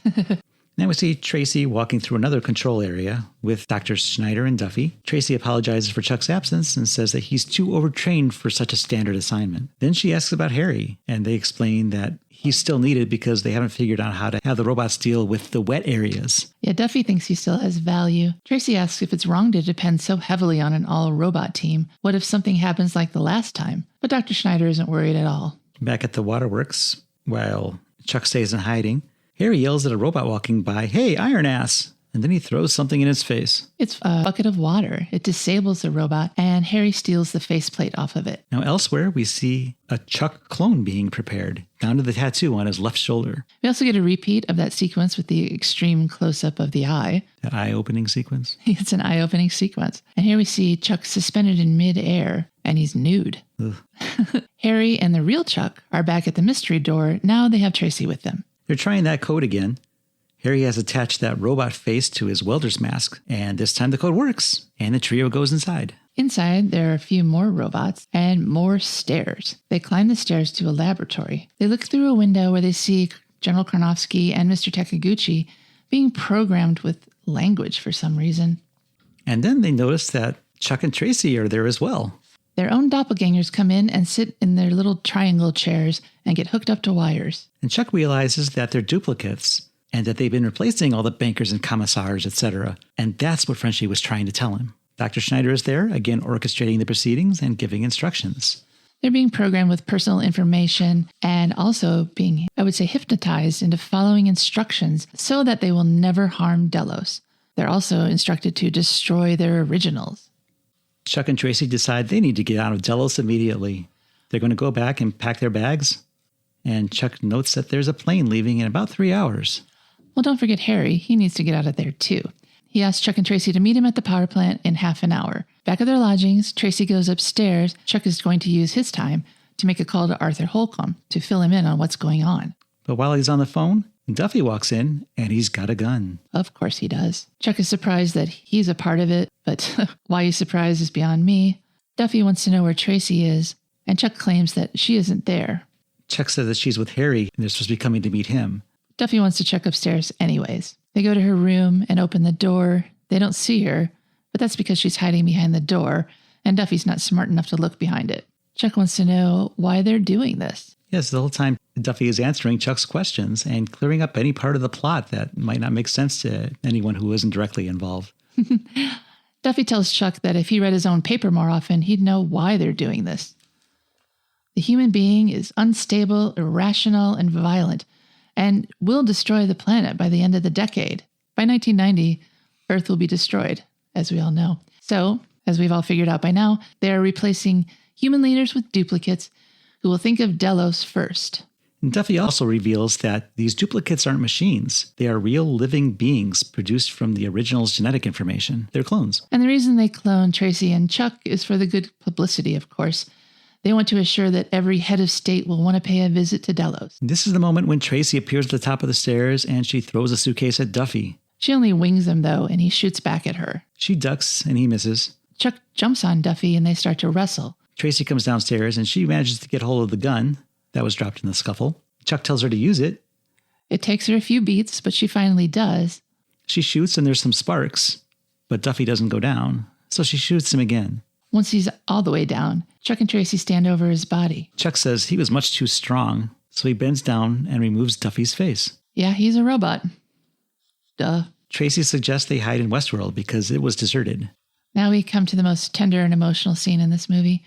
Now we see Tracy walking through another control area with Drs. Schneider and Duffy. Tracy apologizes for Chuck's absence and says that he's too overtrained for such a standard assignment. Then she asks about Harry, and they explain that he's still needed because they haven't figured out how to have the robots deal with the wet areas. Yeah, Duffy thinks he still has value. Tracy asks if it's wrong to depend so heavily on an all-robot team. What if something happens like the last time? But Dr. Schneider isn't worried at all. Back at the waterworks, while Chuck stays in hiding, Harry yells at a robot walking by, "Hey, Iron Ass!" And then he throws something in its face. It's a bucket of water. It disables the robot, and Harry steals the faceplate off of it. Now elsewhere, we see a Chuck clone being prepared, down to the tattoo on his left shoulder. We also get a repeat of that sequence with the extreme close-up of the eye. The eye-opening sequence. It's an eye-opening sequence. And here we see Chuck suspended in mid-air, and he's nude. Harry and the real Chuck are back at the mystery door. Now they have Tracy with them. They're trying that code again. Harry has attached that robot face to his welder's mask, and this time the code works, and the trio goes inside. Inside, there are a few more robots and more stairs. They climb the stairs to a laboratory. They look through a window where they see General Karnovsky and Mr. Takiguchi being programmed with language for some reason. And then they notice that Chuck and Tracy are there as well. Their own doppelgangers come in and sit in their little triangle chairs and get hooked up to wires. And Chuck realizes that they're duplicates and that they've been replacing all the bankers and commissars, etc. And that's what Frenchie was trying to tell him. Dr. Schneider is there, again orchestrating the proceedings and giving instructions. They're being programmed with personal information and also being, I would say, hypnotized into following instructions so that they will never harm Delos. They're also instructed to destroy their originals. Chuck and Tracy decide they need to get out of Delos immediately. They're going to go back and pack their bags, and Chuck notes that there's a plane leaving in about 3 hours. Well, don't forget Harry. He needs to get out of there, too. He asks Chuck and Tracy to meet him at the power plant in half an hour. Back at their lodgings, Tracy goes upstairs. Chuck is going to use his time to make a call to Arthur Holcomb to fill him in on what's going on. But while he's on the phone, Duffy walks in, and he's got a gun. Of course he does. Chuck is surprised that he's a part of it, but why he's surprised is beyond me. Duffy wants to know where Tracy is, and Chuck claims that she isn't there. Chuck says that she's with Harry, and they're supposed to be coming to meet him. Duffy wants to check upstairs anyways. They go to her room and open the door. They don't see her, but that's because she's hiding behind the door, and Duffy's not smart enough to look behind it. Chuck wants to know why they're doing this. Yes, the whole time Duffy is answering Chuck's questions and clearing up any part of the plot that might not make sense to anyone who isn't directly involved. Duffy tells Chuck that if he read his own paper more often, he'd know why they're doing this. The human being is unstable, irrational, and violent, and will destroy the planet by the end of the decade. By 1990, Earth will be destroyed, as we all know. So, as we've all figured out by now, they are replacing human leaders with duplicates who will think of Delos first. And Duffy also reveals that these duplicates aren't machines. They are real living beings produced from the original's genetic information. They're clones. And the reason they clone Tracy and Chuck is for the good publicity, of course. They want to assure that every head of state will want to pay a visit to Delos. This is the moment when Tracy appears at the top of the stairs and she throws a suitcase at Duffy. She only wings him, though, and he shoots back at her. She ducks and he misses. Chuck jumps on Duffy and they start to wrestle. Tracy comes downstairs and she manages to get hold of the gun that was dropped in the scuffle. Chuck tells her to use it. It takes her a few beats, but she finally does. She shoots and there's some sparks, but Duffy doesn't go down. so she shoots him again. Once he's all the way down, Chuck and Tracy stand over his body. Chuck says he was much too strong, so he bends down and removes Duffy's face. Yeah, he's a robot. Duh. Tracy suggests they hide in Westworld because it was deserted. Now we come to the most tender and emotional scene in this movie.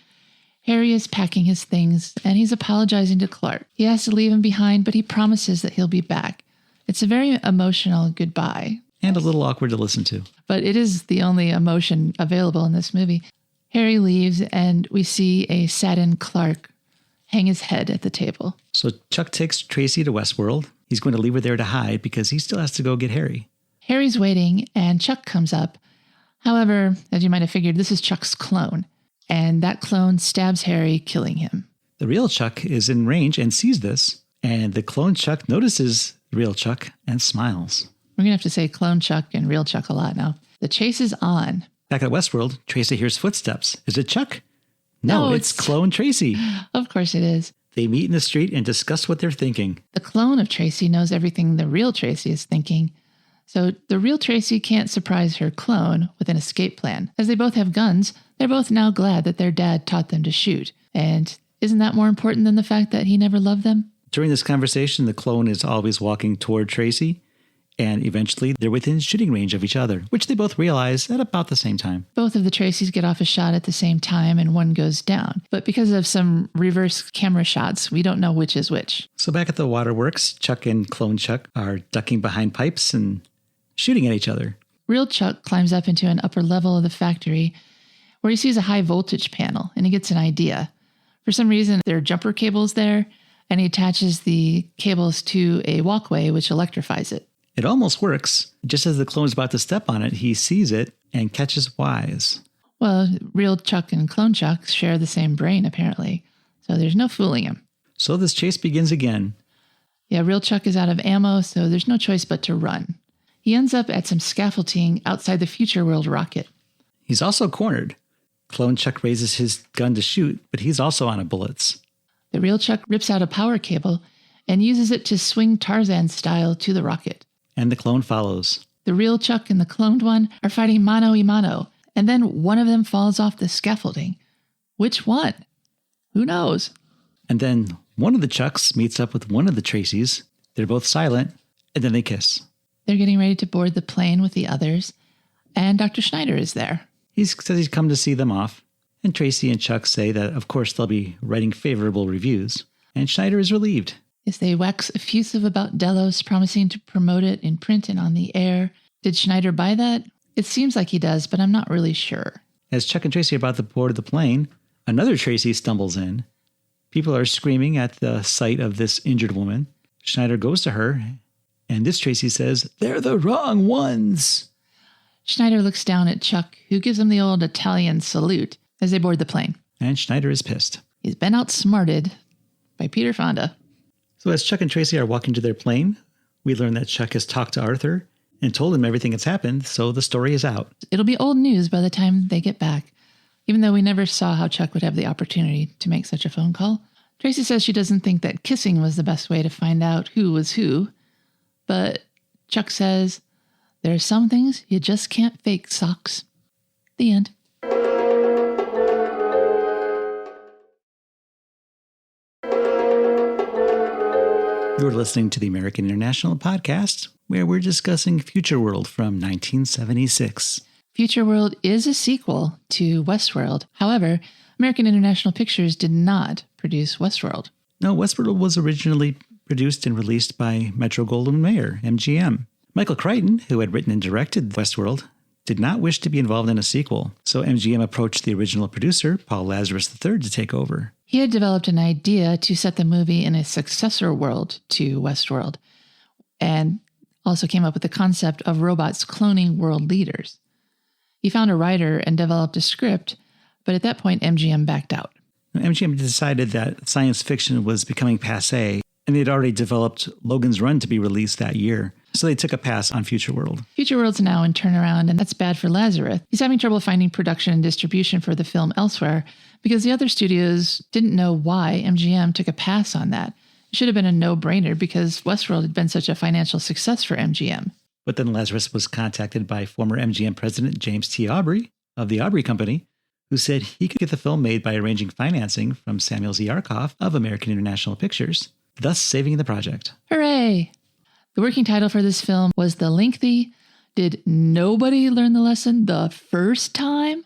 Harry is packing his things, and he's apologizing to Clark. He has to leave him behind, but he promises that he'll be back. It's a very emotional goodbye. And a little awkward to listen to. But it is the only emotion available in this movie. Harry leaves, and we see a saddened Clark hang his head at the table. So Chuck takes Tracy to Westworld. He's going to leave her there to hide because he still has to go get Harry. Harry's waiting, and Chuck comes up. However, as you might have figured, this is Chuck's clone. And that clone stabs Harry, killing him. The real Chuck is in range and sees this. And the clone Chuck notices the real Chuck and smiles. We're going to have to say clone Chuck and real Chuck a lot now. The chase is on. Back at Westworld, Tracy hears footsteps. Is it Chuck? No, it's clone Tracy. Of course it is. They meet in the street and discuss what they're thinking. The clone of Tracy knows everything the real Tracy is thinking. So the real Tracy can't surprise her clone with an escape plan. As they both have guns, they're both now glad that their dad taught them to shoot. And isn't that more important than the fact that he never loved them? During this conversation, the clone is always walking toward Tracy. And eventually, they're within shooting range of each other, which they both realize at about the same time. Both of the Tracys get off a shot at the same time, and one goes down. But because of some reverse camera shots, we don't know which is which. So back at the waterworks, Chuck and clone Chuck are ducking behind pipes and shooting at each other. Real Chuck climbs up into an upper level of the factory where he sees a high voltage panel, and he gets an idea. For some reason, there are jumper cables there, and he attaches the cables to a walkway, which electrifies it. It almost works. Just as the clone's about to step on it, he sees it and catches wise. Well, real Chuck and clone Chuck share the same brain, apparently. So there's no fooling him. So this chase begins again. Yeah, real Chuck is out of ammo, so there's no choice but to run. He ends up at some scaffolding outside the Futureworld rocket. He's also cornered. Clone Chuck raises his gun to shoot, but he's also out of bullets. The real Chuck rips out a power cable and uses it to swing Tarzan style to the rocket. And the clone follows. The real Chuck and the cloned one are fighting mano a mano, and then one of them falls off the scaffolding. Which one? Who knows? And then one of the Chucks meets up with one of the Tracys. They're both silent, and then they kiss. They're getting ready to board the plane with the others, and Dr. Schneider is there. He says he's come to see them off, and Tracy and Chuck say that, of course, they'll be writing favorable reviews, and Schneider is relieved. As they wax effusive about Delos, promising to promote it in print and on the air. Did Schneider buy that? It seems like he does, but I'm not really sure. As Chuck and Tracy are about to board the plane, another Tracy stumbles in. People are screaming at the sight of this injured woman. Schneider goes to her, and this Tracy says, "They're the wrong ones." Schneider looks down at Chuck, who gives him the old Italian salute as they board the plane. And Schneider is pissed. He's been outsmarted by Peter Fonda. So as Chuck and Tracy are walking to their plane, we learn that Chuck has talked to Arthur and told him everything that's happened, so the story is out. It'll be old news by the time they get back, even though we never saw how Chuck would have the opportunity to make such a phone call. Tracy says she doesn't think that kissing was the best way to find out who was who, but Chuck says, there are some things you just can't fake, Socks. The end. You're listening to the American International Podcast, where we're discussing Futureworld from 1976. Futureworld is a sequel to Westworld. However, American International Pictures did not produce Westworld. No, Westworld was originally produced and released by Metro-Goldwyn-Mayer, MGM. Michael Crichton, who had written and directed Westworld, did not wish to be involved in a sequel, so MGM approached the original producer, Paul Lazarus III, to take over. He had developed an idea to set the movie in a successor world to Westworld, and also came up with the concept of robots cloning world leaders. He found a writer and developed a script, but at that point, MGM backed out. MGM decided that science fiction was becoming passé, and they'd already developed Logan's Run to be released that year, so they took a pass on Futureworld. Futureworld's now in turnaround, and that's bad for Lazarus. He's having trouble finding production and distribution for the film elsewhere because the other studios didn't know why MGM took a pass on that. It should have been a no-brainer because Westworld had been such a financial success for MGM. But then Lazarus was contacted by former MGM president James T. Aubrey, of the Aubrey Company, who said he could get the film made by arranging financing from Samuel Z. Arkoff of American International Pictures, thus saving the project. Hooray! The working title for this film was the lengthy "Did Nobody Learn the Lesson the First Time?"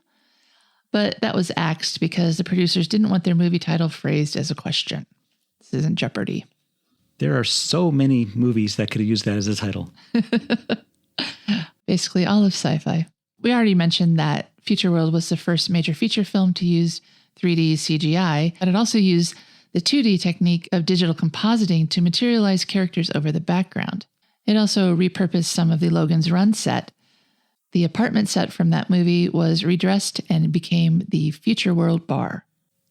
But that was axed because the producers didn't want their movie title phrased as a question. This isn't Jeopardy! There are so many movies that could have used that as a title. Basically all of sci-fi. We already mentioned that Futureworld was the first major feature film to use 3D CGI, but it also used the 2D technique of digital compositing to materialize characters over the background. It also repurposed some of the Logan's Run set. The apartment set from that movie was redressed and became the Futureworld Bar.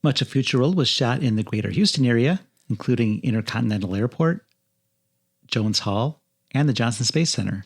Much of Futureworld was shot in the greater Houston area, including Intercontinental Airport, Jones Hall, and the Johnson Space Center.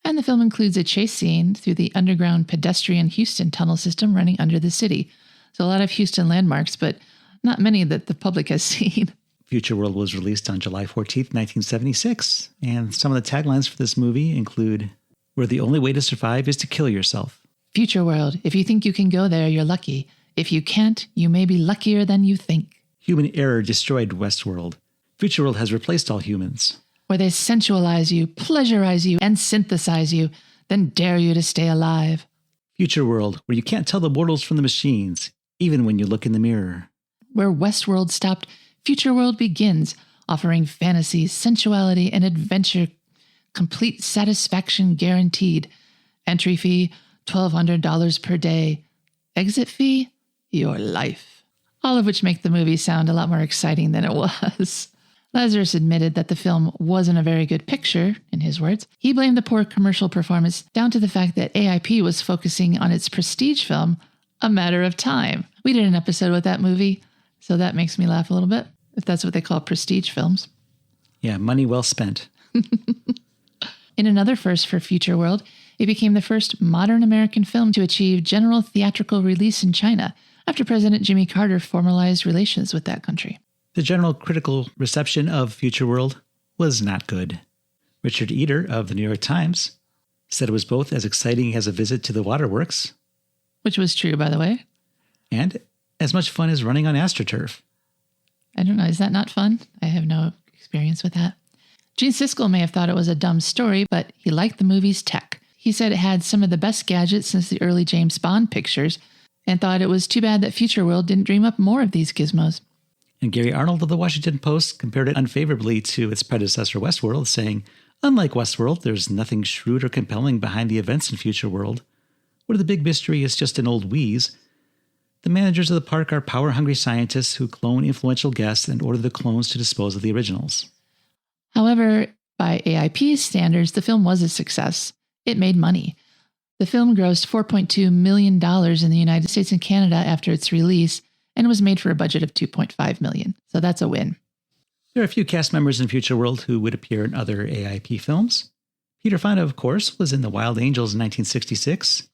And the film includes a chase scene through the underground pedestrian Houston tunnel system running under the city. So a lot of Houston landmarks, but not many that the public has seen. Futureworld was released on July 14th, 1976, and some of the taglines for this movie include, "Where the only way to survive is to kill yourself." Futureworld, if you think you can go there, you're lucky. If you can't, you may be luckier than you think. Human error destroyed Westworld. Futureworld has replaced all humans. Where they sensualize you, pleasurize you, and synthesize you, then dare you to stay alive. Futureworld, where you can't tell the mortals from the machines, even when you look in the mirror. Where Westworld stopped, Futureworld begins, offering fantasy, sensuality, and adventure. Complete satisfaction guaranteed. Entry fee, $1,200 per day. Exit fee, your life. All of which make the movie sound a lot more exciting than it was. Lazarus admitted that the film wasn't a very good picture, in his words. He blamed the poor commercial performance down to the fact that AIP was focusing on its prestige film, A Matter of Time. We did an episode with that movie, so that makes me laugh a little bit, if that's what they call prestige films. Yeah, money well spent. In another first for Futureworld, it became the first modern American film to achieve general theatrical release in China, after President Jimmy Carter formalized relations with that country. The general critical reception of Futureworld was not good. Richard Eder of the New York Times said it was both as exciting as a visit to the waterworks, which was true, by the way, and as much fun as running on AstroTurf. I don't know, is that not fun? I have no experience with that. Gene Siskel may have thought it was a dumb story, but he liked the movie's tech. He said it had some of the best gadgets since the early James Bond pictures, and thought it was too bad that Futureworld didn't dream up more of these gizmos. And Gary Arnold of the Washington Post compared it unfavorably to its predecessor Westworld, saying, "Unlike Westworld, there's nothing shrewd or compelling behind the events in Futureworld, where the big mystery is just an old wheeze. The managers of the park are power-hungry scientists who clone influential guests and order the clones to dispose of the originals." However, by AIP's standards, the film was a success. It made money. The film grossed $4.2 million in the United States and Canada after its release, and was made for a budget of $2.5 million. So that's a win. There are a few cast members in Futureworld who would appear in other AIP films. Peter Fonda, of course, was in The Wild Angels in 1966,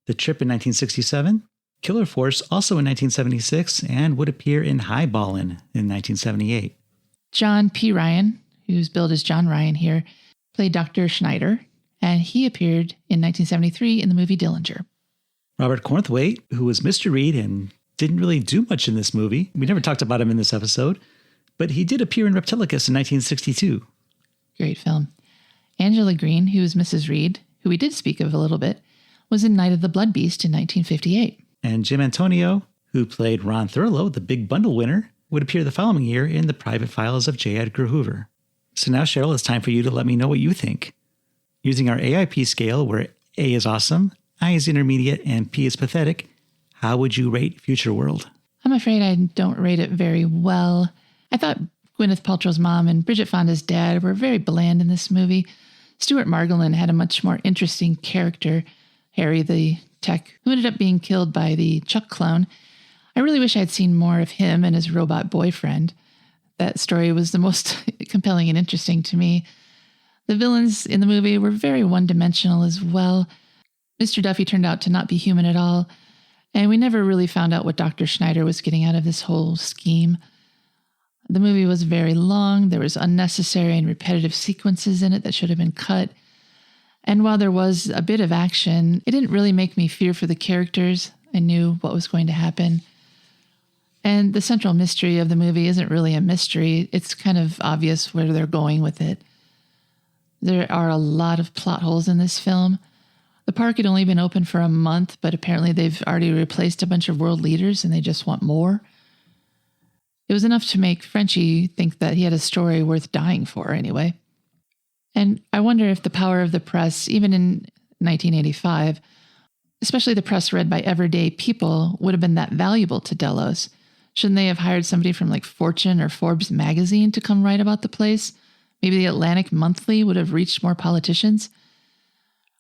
The Trip in 1967, Killer Force also in 1976, and would appear in Highballin' in 1978. John P. Ryan, who's billed as John Ryan here, played Dr. Schneider, and he appeared in 1973 in the movie Dillinger. Robert Cornthwaite, who was Mr. Reed and didn't really do much in this movie. We never talked about him in this episode, but he did appear in Reptilicus in 1962. Great film. Angela Greene, who was Mrs. Reed, who we did speak of a little bit, was in Night of the Blood Beast in 1958. And Jim Antonio, who played Ron Thurlow, the Big Bundle winner, would appear the following year in The Private Files of J. Edgar Hoover. So now, Cheryl, it's time for you to let me know what you think. Using our AIP scale, where A is awesome, I is intermediate, and P is pathetic, how would you rate Futureworld? I'm afraid I don't rate it very well. I thought Gwyneth Paltrow's mom and Bridget Fonda's dad were very bland in this movie. Stuart Margolin had a much more interesting character, Harry the tech, who ended up being killed by the Chuck clone. I really wish I'd seen more of him and his robot boyfriend. That story was the most compelling and interesting to me. The villains in the movie were very one-dimensional as well. Mr. Duffy turned out to not be human at all, and we never really found out what Dr. Schneider was getting out of this whole scheme. The movie was very long. There was unnecessary and repetitive sequences in it that should have been cut. And while there was a bit of action, it didn't really make me fear for the characters. I knew what was going to happen. And the central mystery of the movie isn't really a mystery. It's kind of obvious where they're going with it. There are a lot of plot holes in this film. The park had only been open for a month, but apparently they've already replaced a bunch of world leaders and they just want more. It was enough to make Frenchie think that he had a story worth dying for anyway. And I wonder if the power of the press, even in 1985, especially the press read by everyday people, would have been that valuable to Delos. Shouldn't they have hired somebody from like Fortune or Forbes magazine to come write about the place? Maybe the Atlantic Monthly would have reached more politicians.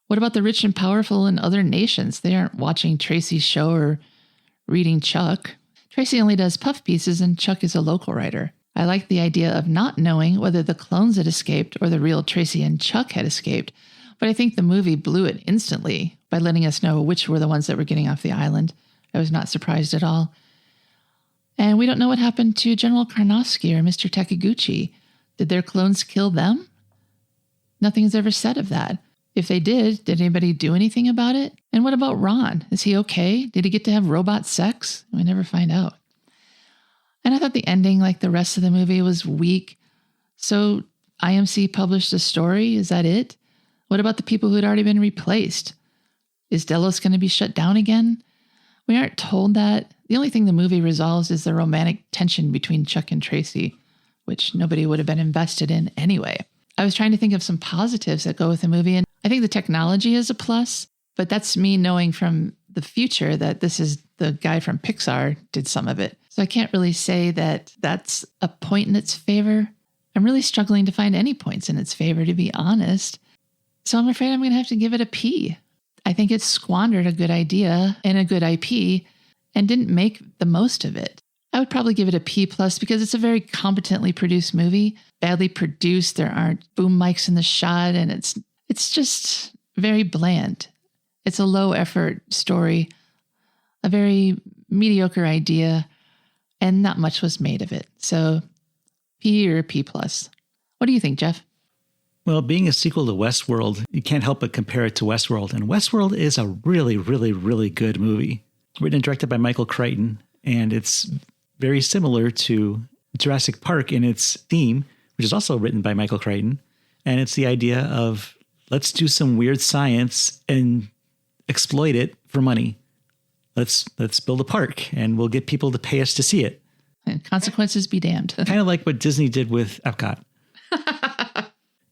What about the rich and powerful in other nations? They aren't watching Tracy's show or reading Chuck. Tracy only does puff pieces and Chuck is a local writer. I like the idea of not knowing whether the clones had escaped or the real Tracy and Chuck had escaped, but I think the movie blew it instantly by letting us know which were the ones that were getting off the island. I was not surprised at all. And we don't know what happened to General Karnovsky or Mr. Takiguchi. Did their clones kill them? Nothing's ever said of that. If they did anybody do anything about it? And what about Ron? Is he okay? Did he get to have robot sex? We never find out. And I thought the ending, like the rest of the movie, was weak. So IMC published a story. Is that it? What about the people who had already been replaced? Is Delos going to be shut down again? We aren't told that. The only thing the movie resolves is the romantic tension between Chuck and Tracy, which nobody would have been invested in anyway. I was trying to think of some positives that go with the movie, and I think the technology is a plus, but that's me knowing from the future that this is the guy from Pixar did some of it. So I can't really say that that's a point in its favor. I'm really struggling to find any points in its favor, to be honest. So I'm afraid I'm going to have to give it a P. I think it squandered a good idea and a good IP and didn't make the most of it. I would probably give it a P+ because it's a very competently produced movie, badly produced. There aren't boom mics in the shot, and it's just very bland. It's a low effort story, a very mediocre idea, and not much was made of it. So P or P+. What do you think, Jeff? Well, being a sequel to Westworld, you can't help but compare it to Westworld. And Westworld is a really, really, really good movie. Written and directed by Michael Crichton. And it's very similar to Jurassic Park in its theme, which is also written by Michael Crichton. And it's the idea of let's do some weird science and exploit it for money. Let's build a park and we'll get people to pay us to see it. And consequences be damned. Kind of like what Disney did with Epcot.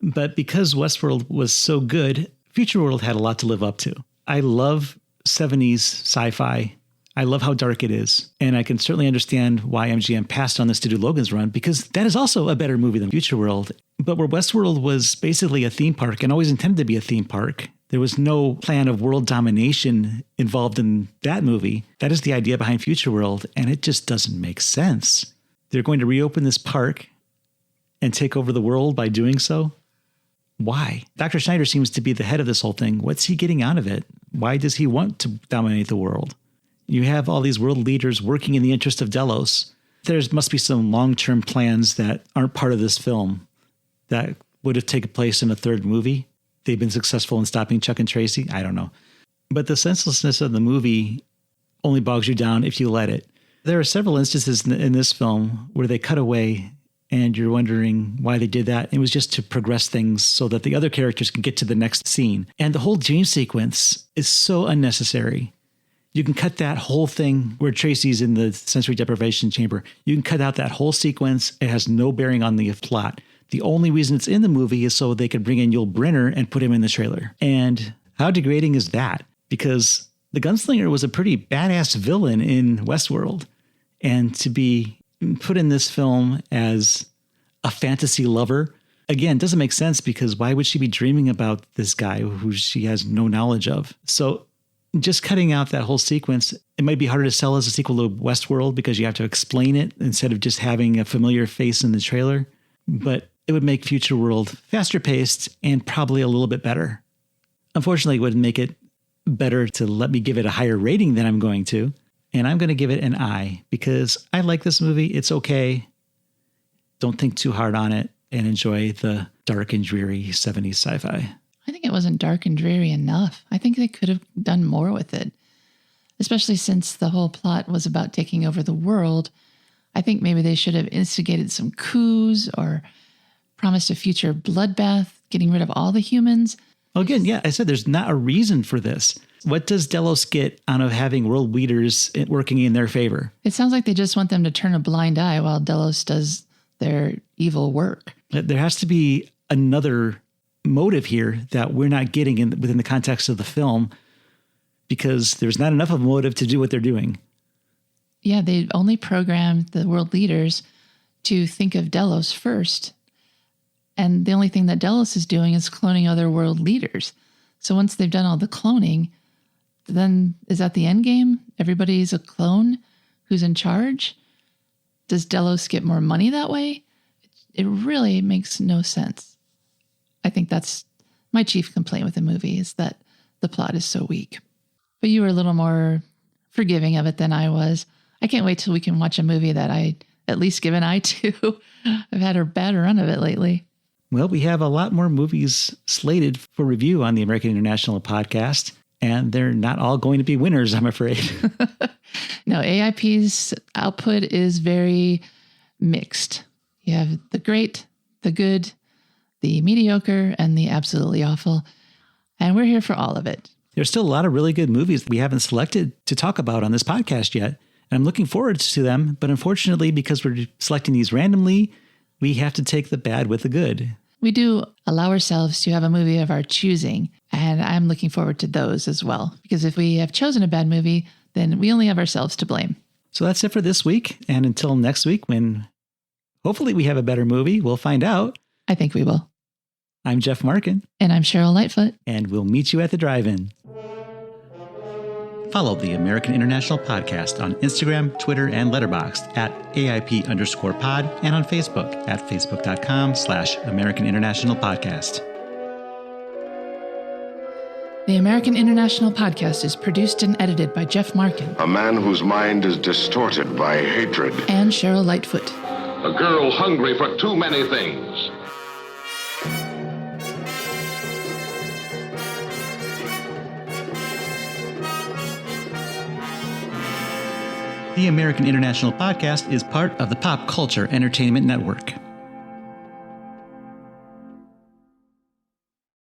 But because Westworld was so good, Futureworld had a lot to live up to. I love 70s sci-fi. I love how dark it is. And I can certainly understand why MGM passed on this to do Logan's Run, because that is also a better movie than Futureworld. But where Westworld was basically a theme park and always intended to be a theme park, there was no plan of world domination involved in that movie. That is the idea behind Futureworld, and it just doesn't make sense. They're going to reopen this park and take over the world by doing so? Why? Dr. Schneider seems to be the head of this whole thing. What's he getting out of it? Why does he want to dominate the world? You have all these world leaders working in the interest of Delos. There must be some long-term plans that aren't part of this film that would have taken place in a third movie. They've been successful in stopping Chuck and Tracy. I don't know. But the senselessness of the movie only bogs you down if you let it. There are several instances in this film where they cut away and you're wondering why they did that. It was just to progress things so that the other characters can get to the next scene. And the whole dream sequence is so unnecessary. You can cut that whole thing where Tracy's in the sensory deprivation chamber. You can cut out that whole sequence. It has no bearing on the plot. The only reason it's in the movie is so they could bring in Yul Brynner and put him in the trailer. And how degrading is that? Because the Gunslinger was a pretty badass villain in Westworld. And to be put in this film as a fantasy lover, again, doesn't make sense because why would she be dreaming about this guy who she has no knowledge of? So just cutting out that whole sequence, it might be harder to sell as a sequel to Westworld because you have to explain it instead of just having a familiar face in the trailer. But it would make Futureworld faster paced and probably a little bit better. Unfortunately, it would make it better to let me give it a higher rating than I'm going to. And I'm going to give it an I because I like this movie. It's okay. Don't think too hard on it and enjoy the dark and dreary 70s sci-fi. I think it wasn't dark and dreary enough. I think they could have done more with it, especially since the whole plot was about taking over the world. I think maybe they should have instigated some coups or promised a future bloodbath, getting rid of all the humans. Well, again, yeah, I said there's not a reason for this. What does Delos get out of having world leaders working in their favor? It sounds like they just want them to turn a blind eye while Delos does their evil work. There has to be another motive here that we're not getting within the context of the film, because there's not enough of a motive to do what they're doing. Yeah, they only programmed the world leaders to think of Delos first. And the only thing that Delos is doing is cloning other world leaders. So once they've done all the cloning, then is that the end game? Everybody's a clone who's in charge? Does Delos get more money that way? It really makes no sense. I think that's my chief complaint with the movie, is that the plot is so weak. But you were a little more forgiving of it than I was. I can't wait till we can watch a movie that I at least give an eye to. I've had a bad run of it lately. Well, we have a lot more movies slated for review on the American International podcast, and they're not all going to be winners, I'm afraid. No, AIP's output is very mixed. You have the great, the good, the mediocre, and the absolutely awful. And we're here for all of it. There's still a lot of really good movies we haven't selected to talk about on this podcast yet. And I'm looking forward to them. But unfortunately, because we're selecting these randomly, we have to take the bad with the good. We do allow ourselves to have a movie of our choosing. And I'm looking forward to those as well. Because if we have chosen a bad movie, then we only have ourselves to blame. So that's it for this week. And until next week, when hopefully we have a better movie, we'll find out. I think we will. I'm Jeff Markin. And I'm Cheryl Lightfoot. And we'll meet you at the drive-in. Follow the American International Podcast on Instagram, Twitter, and Letterboxd at AIP_pod and on Facebook at facebook.com/American International Podcast. The American International Podcast is produced and edited by Jeff Markin. A man whose mind is distorted by hatred. And Cheryl Lightfoot. A girl hungry for too many things. The American International Podcast is part of the Pop Culture Entertainment Network.